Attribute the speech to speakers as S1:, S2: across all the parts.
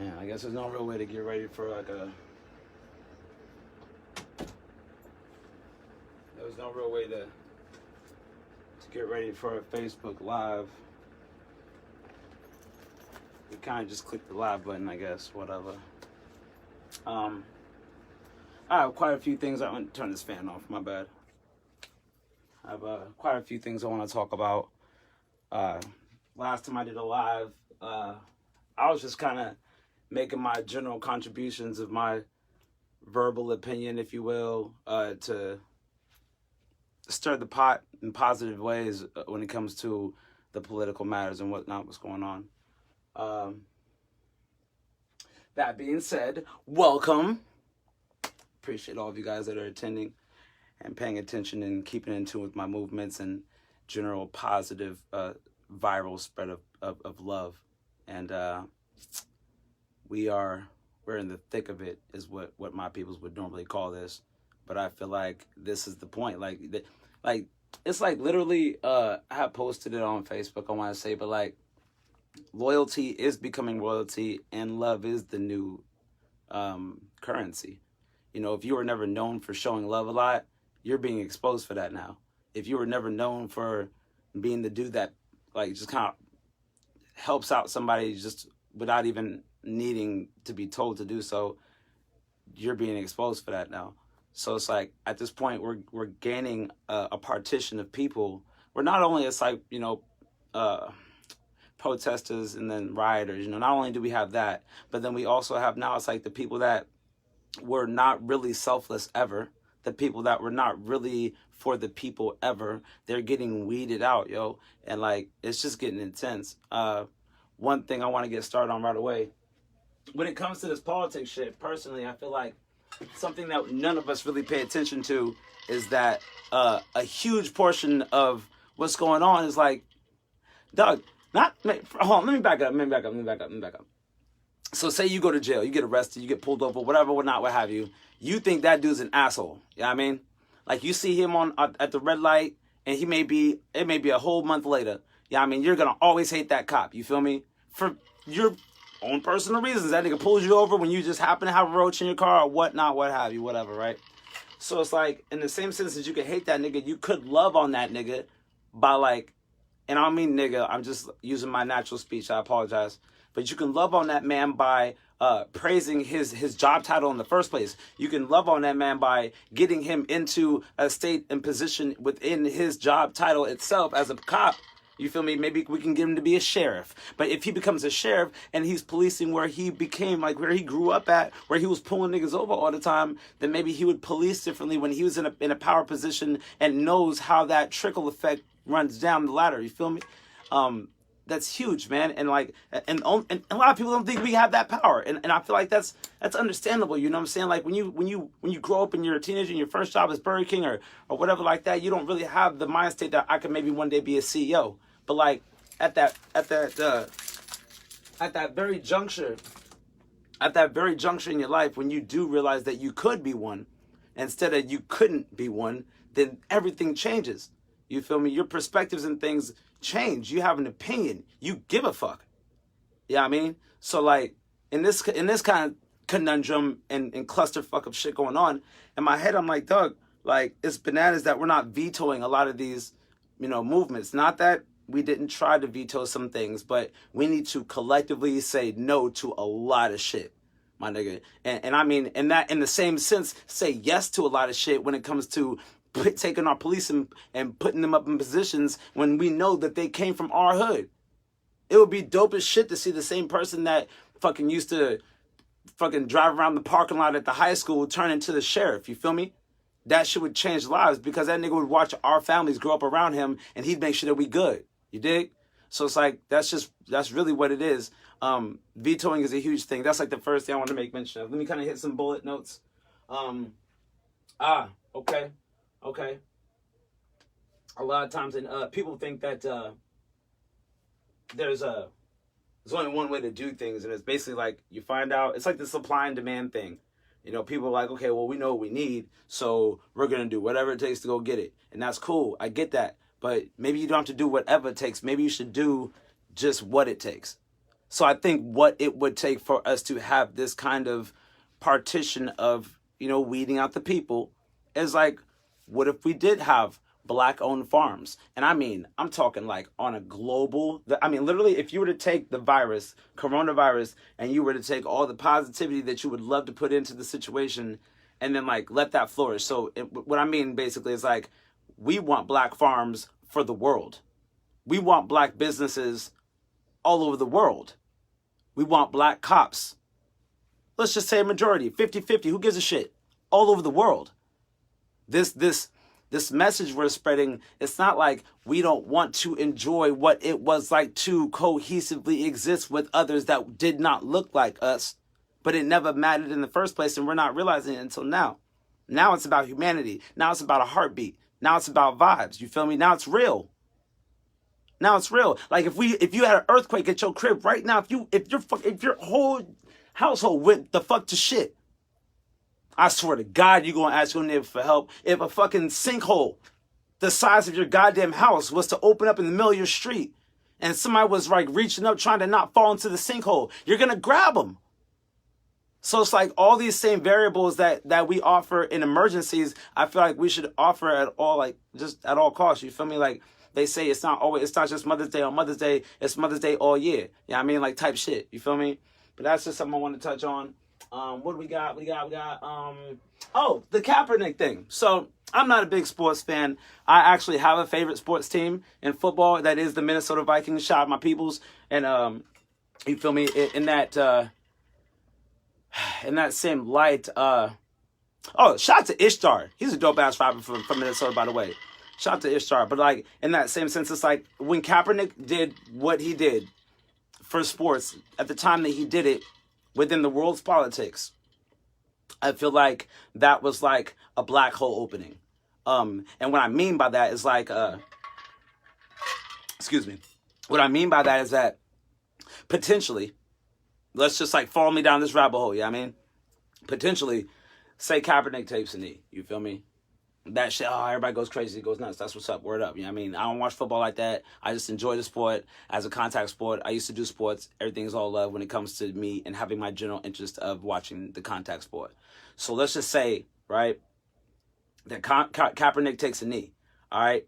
S1: Man, I guess there's no real way to get ready for like a... There's no real way to get ready for a Facebook Live. You kind of just click the live button, I guess, whatever. I have quite a few things. I want to turn this fan off, my bad. I have quite a few things I want to talk about. Last time I did a live, I was just kind of making my general contributions of my verbal opinion, if you will, to stir the pot in positive ways when it comes to the political matters and whatnot, what's going on. That being said, welcome. Appreciate all of you guys that are attending and paying attention and keeping in tune with my movements and general positive viral spread of love. And we're in the thick of it, is what my peoples would normally call this. But I feel like this is the point. Like it's like literally, I have posted it on Facebook, I want to say, but like, loyalty is becoming royalty, and love is the new currency. You know, if you were never known for showing love a lot, you're being exposed for that now. If you were never known for being the dude that like just kind of helps out somebody just without even needing to be told to do so, you're being exposed for that now. So it's like at this point we're gaining a partition of people. We're not only, it's like, you know, protesters and then rioters, you know, not only do we have that, but then we also have now, it's like the people that were not really selfless ever, the people that were not really for the people ever, they're getting weeded out, yo. And like, it's just getting intense. One thing I want to get started on right away, when it comes to this politics shit, personally, I feel like something that none of us really pay attention to is that a huge portion of what's going on is like, Doug, hold on, let me back up. So say you go to jail, you get arrested, you get pulled over, whatever, whatnot, what have you. You think that dude's an asshole. You know what I mean? Like you see him at the red light, and it may be a whole month later. Yeah, I mean, you're gonna always hate that cop. You feel me? For your own personal reasons. That nigga pulls you over when you just happen to have a roach in your car or whatnot, what have you, whatever, right? So it's like, in the same sense as you could hate that nigga, you could love on that nigga by like, and I don't mean nigga, I'm just using my natural speech, I apologize. But you can love on that man by praising his job title in the first place. You can love on that man by getting him into a state and position within his job title itself as a cop. You feel me? Maybe we can get him to be a sheriff. But if he becomes a sheriff and he's policing where he became, like where he grew up at, where he was pulling niggas over all the time, then maybe he would police differently when he was in a power position and knows how that trickle effect runs down the ladder. You feel me? That's huge, man. And like, and a lot of people don't think we have that power. And I feel like that's understandable. You know what I'm saying? Like when you grow up and you're a teenager and your first job is Burger King or whatever like that, you don't really have the mind state that I could maybe one day be a CEO. But like at that very juncture in your life, when you do realize that you could be one instead of you couldn't be one, then everything changes. You feel me? Your perspectives and things change. You have an opinion. You give a fuck. Yeah, I mean? So like in this kind of conundrum and clusterfuck of shit going on, in my head I'm like, Doug, like it's bananas that we're not vetoing a lot of these, you know, movements. Not that we didn't try to veto some things, but we need to collectively say no to a lot of shit, my nigga. And I mean, in the same sense, say yes to a lot of shit when it comes to taking our police and putting them up in positions when we know that they came from our hood. It would be dope as shit to see the same person that fucking used to fucking drive around the parking lot at the high school turn into the sheriff. You feel me? That shit would change lives because that nigga would watch our families grow up around him and he'd make sure that we good. You dig? So it's like, that's really what it is. Vetoing is a huge thing. That's like the first thing I want to make mention of. Let me kind of hit some bullet notes. Okay. A lot of times, and people think that there's only one way to do things, and it's basically like you find out, it's like the supply and demand thing. You know, people are like, okay, well, we know what we need, so we're going to do whatever it takes to go get it. And that's cool. I get that. But maybe you don't have to do whatever it takes. Maybe you should do just what it takes. So I think what it would take for us to have this kind of partition of, weeding out the people is like, what if we did have black-owned farms? And I mean, I'm talking like on a global, literally, if you were to take the virus, coronavirus, and you were to take all the positivity that you would love to put into the situation and then like let that flourish. So what I mean basically is like, we want black farms for the world. We want black businesses all over the world. We want black cops. Let's just say a majority, 50-50, who gives a shit? All over the world. This message we're spreading, it's not like we don't want to enjoy what it was like to cohesively exist with others that did not look like us, but it never mattered in the first place, and we're not realizing it until now. Now it's about humanity. Now it's about a heartbeat. Now it's about vibes. You feel me? Now it's real. Now it's real. Like if you had an earthquake at your crib right now, if your whole household went the fuck to shit, I swear to God, you're gonna ask your neighbor for help. If a fucking sinkhole the size of your goddamn house was to open up in the middle of your street, and somebody was like reaching up trying to not fall into the sinkhole, you're gonna grab them. So it's like all these same variables that we offer in emergencies, I feel like we should offer at all, like just at all costs. You feel me? Like, they say it's not just Mother's Day on Mother's Day, it's Mother's Day all year. You know what I mean? Like type shit. You feel me? But that's just something I want to touch on. What do we got? We got the Kaepernick thing. So I'm not a big sports fan. I actually have a favorite sports team in football. That is the Minnesota Vikings. Shout out my peoples. And you feel me? In that same light, shout out to Ishtar. He's a dope ass rapper from Minnesota, by the way. Shout out to Ishtar. But like in that same sense, it's like when Kaepernick did what he did for sports at the time that he did it within the world's politics, I feel like that was like a black hole opening. And what I mean by that is like, What I mean by that is that potentially, let's just like follow me down this rabbit hole. Yeah, I mean, potentially, say Kaepernick takes a knee. You feel me? That shit, everybody goes crazy, goes nuts. That's what's up. Word up. You know what I mean? I don't watch football like that. I just enjoy the sport as a contact sport. I used to do sports. Everything's all love when it comes to me and having my general interest of watching the contact sport. So let's just say, right, that Kaepernick takes a knee. All right?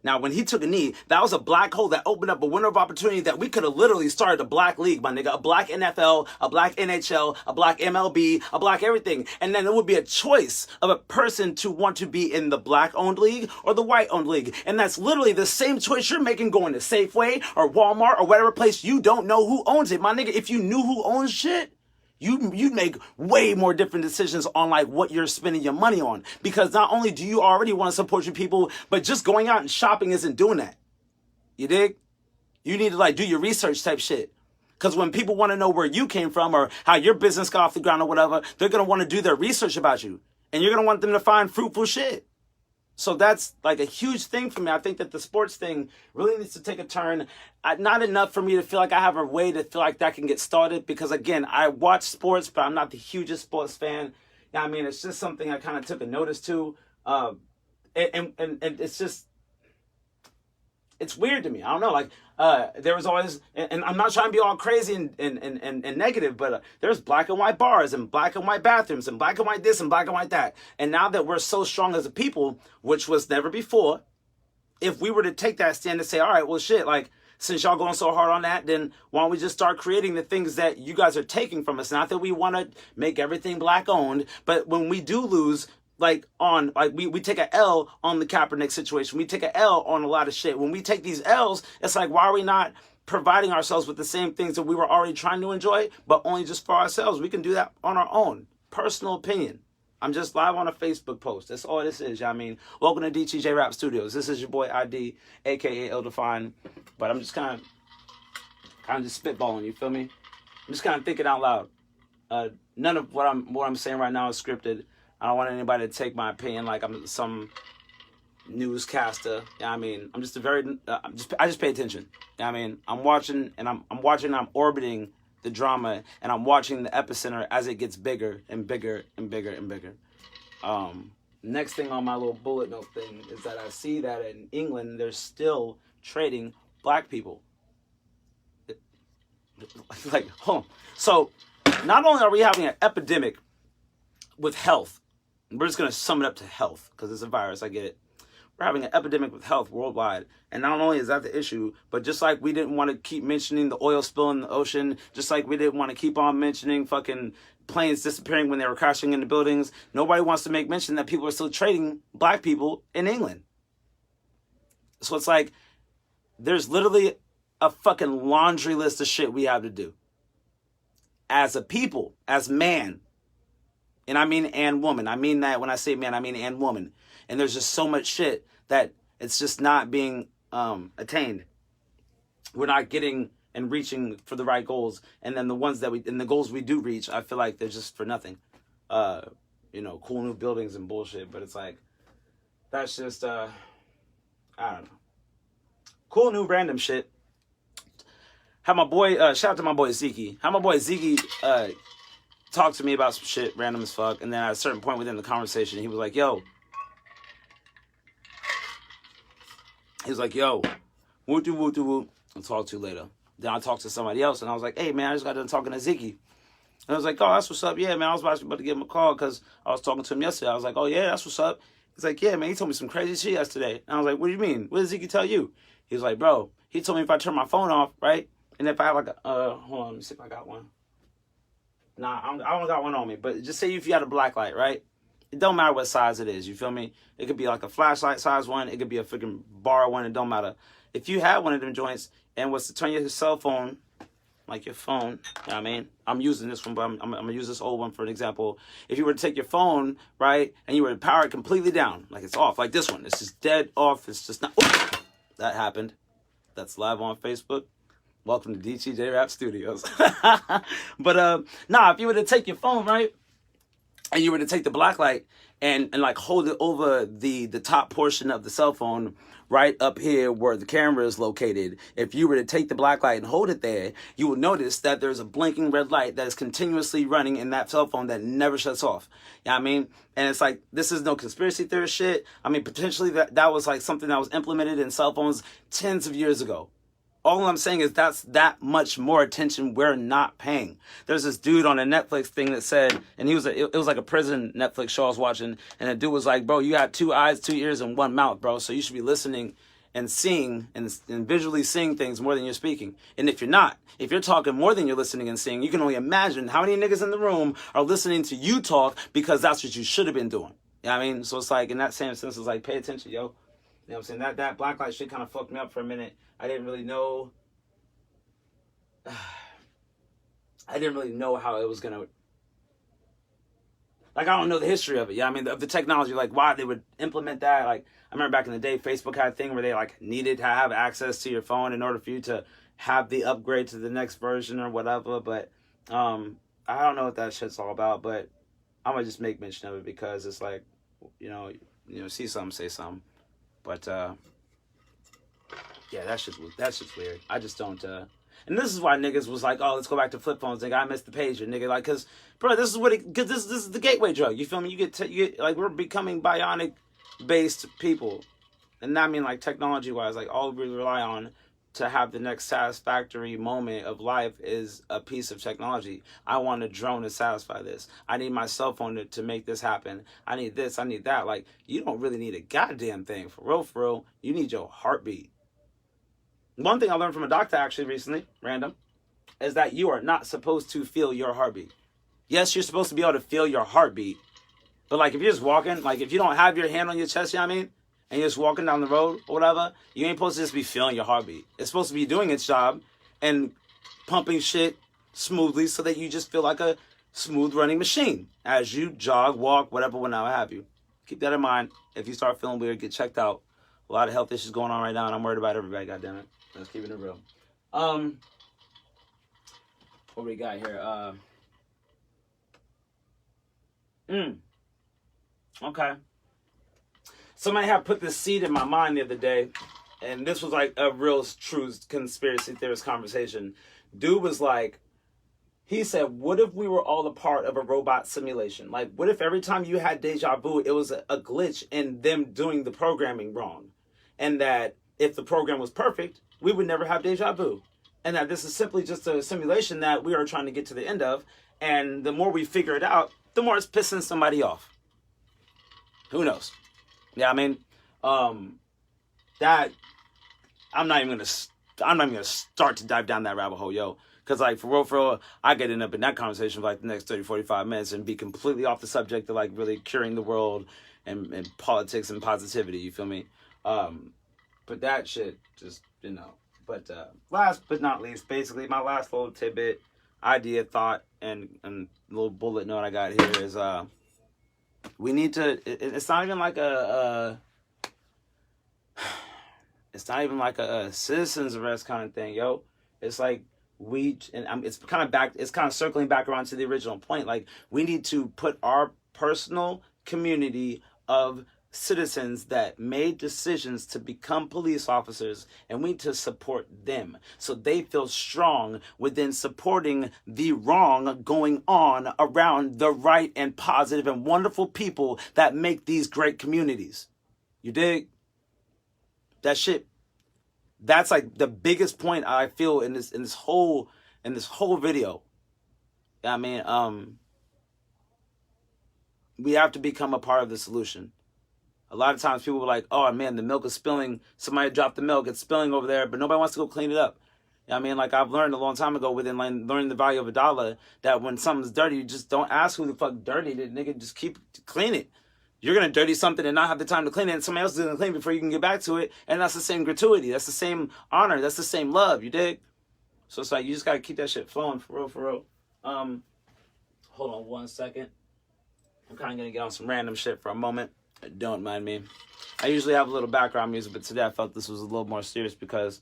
S1: Now, when he took a knee, that was a black hole that opened up a window of opportunity that we could have literally started a black league, my nigga. A black NFL, a black NHL, a black MLB, a black everything. And then it would be a choice of a person to want to be in the black-owned league or the white-owned league. And that's literally the same choice you're making going to Safeway or Walmart or whatever place you don't know who owns it. My nigga, if you knew who owns shit, you'd make way more different decisions on like what you're spending your money on. Because not only do you already want to support your people, but just going out and shopping isn't doing that. You dig? You need to like do your research type shit. Because when people want to know where you came from or how your business got off the ground or whatever, they're going to want to do their research about you. And you're going to want them to find fruitful shit. So that's like a huge thing for me. I think that the sports thing really needs to take a turn. Not enough for me to feel like I have a way to feel like that can get started. Because again, I watch sports, but I'm not the hugest sports fan. You know what I mean? It's just something I kind of took a notice to. And it's just, it's weird to me. I don't know. Like, there was always, and I'm not trying to be all crazy and negative, but there's black and white bars and black and white bathrooms and black and white this and black and white that. And now that we're so strong as a people, which was never before, if we were to take that stand and say, all right, well, shit, like, since y'all going so hard on that, then why don't we just start creating the things that you guys are taking from us? Not that we want to make everything black owned, but when we do lose, we take a L on the Kaepernick situation. We take a L on a lot of shit. When we take these L's, it's like, why are we not providing ourselves with the same things that we were already trying to enjoy, but only just for ourselves? We can do that on our own. Personal opinion. I'm just live on a Facebook post. That's all this is. I mean, welcome to DTJ Rap Studios. This is your boy ID, aka Ill-Defined. But I'm just kind of just spitballing. You feel me? I'm just kind of thinking out loud. None of what I'm saying right now is scripted. I don't want anybody to take my opinion like I'm some newscaster. You know what I mean? I'm just I just pay attention. You know what I mean? I'm watching and I'm orbiting the drama, and I'm watching the epicenter as it gets bigger and bigger and bigger and bigger. Next thing on my little bullet note thing is that I see that in England, they're still trading black people. Like, so not only are we having an epidemic with health, we're just going to sum it up to health because it's a virus, I get it. We're having an epidemic with health worldwide. And not only is that the issue, but just like we didn't want to keep mentioning the oil spill in the ocean, just like we didn't want to keep on mentioning fucking planes disappearing when they were crashing into buildings, nobody wants to make mention that people are still trading black people in England. So it's like, there's literally a fucking laundry list of shit we have to do. As a people, as man. And I mean and woman. I mean that when I say man, I mean and woman. And there's just so much shit that it's just not being attained. We're not getting and reaching for the right goals. And then the ones that and the goals we do reach, I feel like they're just for nothing. Cool new buildings and bullshit. But it's like, that's just, I don't know. Cool new random shit. How my boy, shout out to my boy Zeke. How my boy Zeke talked to me about some shit random as fuck. And then at a certain point within the conversation, he was like, yo, woo-doo-woo-doo-woo. I'll talk to you later. Then I talked to somebody else, and I was like, hey, man, I just got done talking to Ziggy. And I was like, oh, that's what's up. Yeah, man, I was about to give him a call because I was talking to him yesterday. I was like, oh, yeah, that's what's up. He's like, yeah, man, he told me some crazy shit yesterday. And I was like, what do you mean? What did Ziggy tell you? He was like, bro, he told me if I turn my phone off, right, and if I have like a, hold on, let me see if I got one. Nah, I don't got one on me, but just say if you had a black light, right? It don't matter what size it is, you feel me? It could be like a flashlight size one. It could be a freaking bar one. It don't matter. If you had one of them joints and was to turn your cell phone, like your phone, you know what I mean? I'm using this one, but I'm going to use this old one for an example. If you were to take your phone, right, and you were to power it completely down, like it's off, like this one. It's just dead off. It's just not. Oops, that happened. That's live on Facebook. Welcome to DTJ Rap Studios. But, if you were to take your phone, right, and you were to take the black light and like hold it over the top portion of the cell phone right up here where the camera is located. If you were to take the black light and hold it there, you will notice that there's a blinking red light that is continuously running in that cell phone that never shuts off. You know what I mean? And it's like, this is no conspiracy theory shit. I mean, potentially that was like something that was implemented in cell phones tens of years ago. All I'm saying is that's that much more attention we're not paying. There's this dude on a Netflix thing that said, and it was like a prison Netflix show I was watching, and the dude was like, bro, you got 2 eyes, 2 ears, and 1 mouth, bro, so you should be listening and seeing and visually seeing things more than you're speaking. And if you're talking more than you're listening and seeing, you can only imagine how many niggas in the room are listening to you talk because that's what you should have been doing. You know what I mean? So it's like, in that same sense, it's like, pay attention, yo. You know what I'm saying? That black light shit kind of fucked me up for a minute. I didn't really know how it was going to, like, I don't know the history of it. Yeah, I mean, of the technology, like, why they would implement that. Like, I remember back in the day, Facebook had a thing where they, like, needed to have access to your phone in order for you to have the upgrade to the next version or whatever. But I don't know what that shit's all about, but I'm going to just make mention of it because it's like, you know, see something, say something. But, yeah, that's just weird. I just don't, and this is why niggas was like, oh, let's go back to flip phones. Nigga, I missed the pager. Nigga, like, cause, bro, this is the gateway drug. You feel me? You get like, we're becoming bionic-based people. And I mean, like, technology-wise, like, all we rely on to have the next satisfactory moment of life is a piece of technology. I want a drone to satisfy this. I need my cell phone to make this happen. I need this, I need that. Like, you don't really need a goddamn thing. For real. You need your heartbeat. One thing I learned from a doctor actually recently, random, is that you are not supposed to feel your heartbeat. Yes, you're supposed to be able to feel your heartbeat. But like if you're just walking, like if you don't have your hand on your chest, you know what I mean? And you're just walking down the road or whatever, you ain't supposed to just be feeling your heartbeat. It's supposed to be doing its job and pumping shit smoothly so that you just feel like a smooth running machine as you jog, walk, whatever, whenever have you. Keep that in mind. If you start feeling weird, get checked out. A lot of health issues going on right now and I'm worried about everybody, goddammit. Let's keep it real. What we got here? Okay. Somebody had put this seed in my mind the other day, and this was like a real true conspiracy theorist conversation. Dude was like, he said, what if we were all a part of a robot simulation? Like, what if every time you had deja vu, it was a glitch in them doing the programming wrong? And that if the program was perfect, we would never have deja vu. and that this is simply just a simulation that we are trying to get to the end of. And the more we figure it out, the more it's pissing somebody off. Who knows? Yeah, I mean, that I'm not even gonna start to dive down that rabbit hole, yo. Because, like, for real, I could end up in that conversation for, like, the next 30, 45 minutes and be completely off the subject of, like, really curing the world and politics and positivity, you feel me? But that shit, just, you know. But last but not least, basically, my last little tidbit, idea, thought, and little bullet note I got here is, we need to, it's not even like it's not even like a citizen's arrest kind of thing, yo. It's like, it's kind of circling back around to the original point. Like, we need to put our personal community of citizens that made decisions to become police officers, and we need to support them so they feel strong within supporting the wrong going on around the right and positive and wonderful people that make these great communities. You dig? That shit. That's like the biggest point I feel in this whole video. I mean, we have to become a part of the solution. A lot of times people are like, oh man, the milk is spilling. Somebody dropped the milk, it's spilling over there, but nobody wants to go clean it up. I mean, like, I've learned a long time ago within, like, learning the value of $1 that when something's dirty, you just don't ask who the fuck dirtied it, nigga. Just keep clean it. You're going to dirty something and not have the time to clean it, and somebody else is going to clean it before you can get back to it. And that's the same gratuity. That's the same honor. That's the same love. You dig? So it's like, you just got to keep that shit flowing, for real, for real. Hold on one second. I'm kind of going to get on some random shit for a moment. Don't mind me. I usually have a little background music, but today I felt this was a little more serious because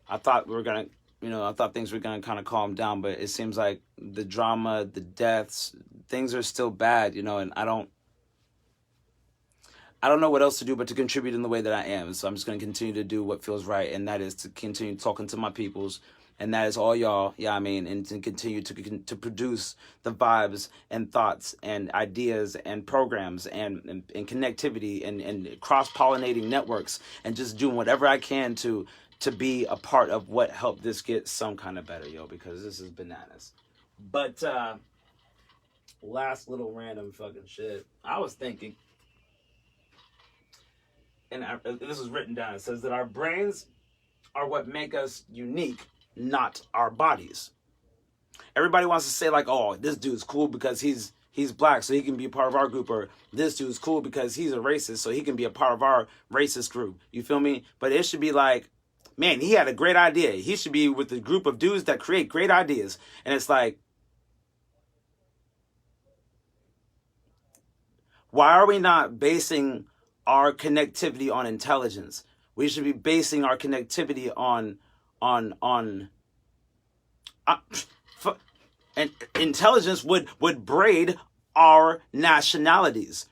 S1: I thought we were going to, you know, I thought things were going to kind of calm down, but it seems like the drama, the deaths, things are still bad, you know, and I don't know what else to do but to contribute in the way that I am. So I'm just going to continue to do what feels right, and that is to continue talking to my peoples, and that is all y'all, yeah, I mean, and to continue to produce the vibes and thoughts and ideas and programs and connectivity and cross-pollinating networks, and just doing whatever I can to be a part of what helped this get some kind of better, yo, because this is bananas. But last little random fucking shit. I was thinking, and this was written down, it says that our brains are what make us unique, not our bodies. Everybody wants to say, like, oh, this dude's cool because he's black, so he can be a part of our group, or this dude's cool because he's a racist, so he can be a part of our racist group. You feel me? But it should be like, man, he had a great idea. He should be with the group of dudes that create great ideas. And it's like, why are we not basing our connectivity on intelligence? We should be basing our connectivity on and intelligence would braid our nationalities.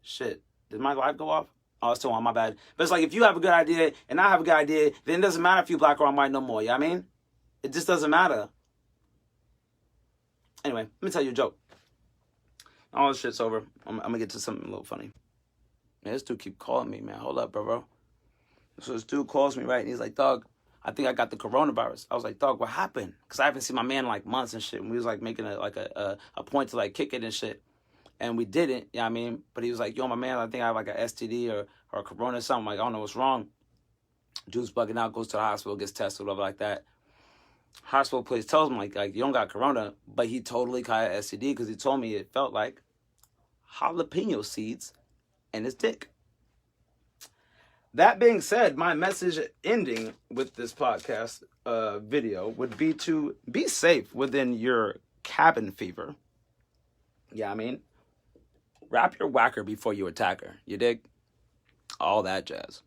S1: Shit, did my light go off? Oh, it's still on, my bad. But it's like, if you have a good idea and I have a good idea, then it doesn't matter if you black or I'm white no more, you know what I mean? It just doesn't matter. Anyway, let me tell you a joke. All this shit's over. I'm gonna get to something a little funny. Man, this dude keep calling me, man. Hold up, bro. So this dude calls me, right? And he's like, dog, I think I got the coronavirus. I was like, dog, what happened? Because I haven't seen my man in like months and shit. And we was like making a point to like kick it and shit. And we didn't, you know what I mean? But he was like, yo, my man, I think I have like a STD or a corona or something. Like, I don't know what's wrong. Dude's bugging out, goes to the hospital, gets tested, whatever like that. Hospital place tells him, like you don't got corona. But he totally got an STD because he told me it felt like jalapeno seeds in his dick. That being said, my message ending with this podcast video would be to be safe within your cabin fever. Yeah, I mean, wrap your whacker before you attack her. You dig? All that jazz.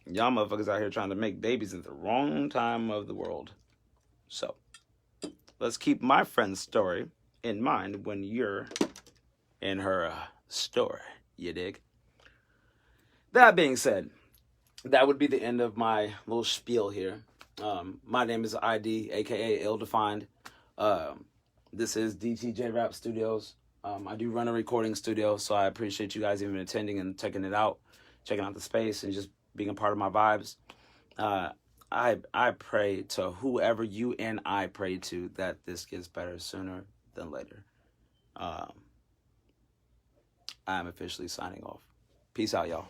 S1: Y'all motherfuckers out here trying to make babies at the wrong time of the world. So, let's keep my friend's story in mind when you're in her story. You dig? That being said, that would be the end of my little spiel here. My name is ID, aka Ill-Defined. This is DTJ Rap Studios. I do run a recording studio, so I appreciate you guys even attending and checking it out, checking out the space, and just being a part of my vibes. I pray to whoever you and I pray to that this gets better sooner than later. I'm officially signing off. Peace out, y'all.